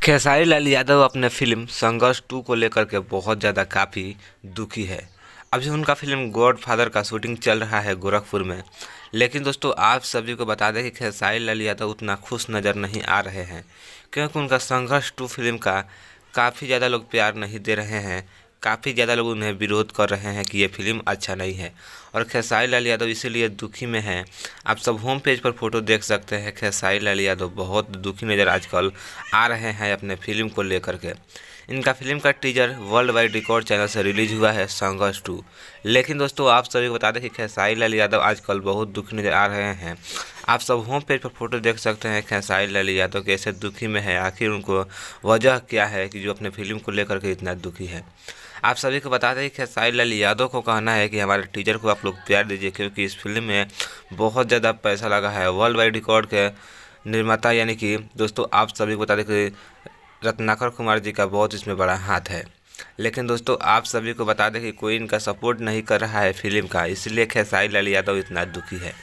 खेसारी लाल यादव अपने फिल्म संघर्ष 2 को लेकर के बहुत ज़्यादा काफ़ी दुखी है। अभी उनका फिल्म गॉडफादर का शूटिंग चल रहा है गोरखपुर में। लेकिन दोस्तों आप सभी को बता दें कि खेसारी लाल यादव उतना खुश नज़र नहीं आ रहे हैं, क्योंकि उनका संघर्ष 2 फिल्म का काफ़ी ज़्यादा लोग प्यार नहीं दे रहे हैं। काफ़ी ज़्यादा लोग उन्हें विरोध कर रहे हैं कि ये फिल्म अच्छा नहीं है, और खेसारी लाल यादव इसीलिए दुखी में हैं। आप सब होम पेज पर फोटो देख सकते हैं। खेसारी लाल यादव बहुत दुखी नज़र आजकल आ रहे हैं अपने फिल्म को लेकर के। इनका फिल्म का teaser world wide record channel से रिलीज हुआ है संघर्ष 2। लेकिन दोस्तों आप सभी को बता दें कि खेसारी लाल यादव आजकल बहुत दुखी नज़र आ रहे हैं। आप सब होम पेज पर फोटो देख सकते हैं। खेसारी लाल यादव कैसे दुखी में है, आखिर उनको वजह क्या है कि जो अपने फिल्म को लेकर के इतना दुखी है। आप सभी को बता दें कि खेसारी लाल यादव को कहना है कि हमारे टीजर को आप लोग प्यार दीजिए, क्योंकि इस फिल्म में बहुत ज़्यादा पैसा लगा है। वर्ल्ड वाइड रिकॉर्ड के निर्माता यानी कि दोस्तों आप सभी को बता दें कि रत्नाकर कुमार जी का बहुत इसमें बड़ा हाथ है। लेकिन दोस्तों आप सभी को बता दें कि कोई इनका सपोर्ट नहीं कर रहा है फिल्म का, इसलिए खेसारी लाल यादव इतना दुखी है।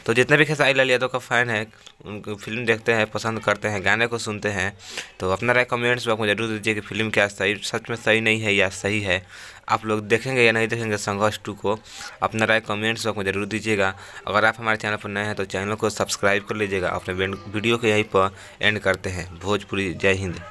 तो जितने भी खेसारी लाल यादव का फ़ैन है, उनको फिल्म देखते हैं, पसंद करते हैं, गाने को सुनते हैं, तो अपना राय कमेंट्स में आपको जरूर दीजिए कि फिल्म क्या सही सच में सही नहीं है या सही है। आप लोग देखेंगे या नहीं देखेंगे संघर्ष 2 को, अपना राय कमेंट्स में आपको जरूर दीजिएगा। अगर आप हमारे चैनल पर नए हैं तो चैनल को सब्सक्राइब कर लीजिएगा। अपने वीडियो को यहीं पर एंड करते हैं। भोजपुरी जय हिंद।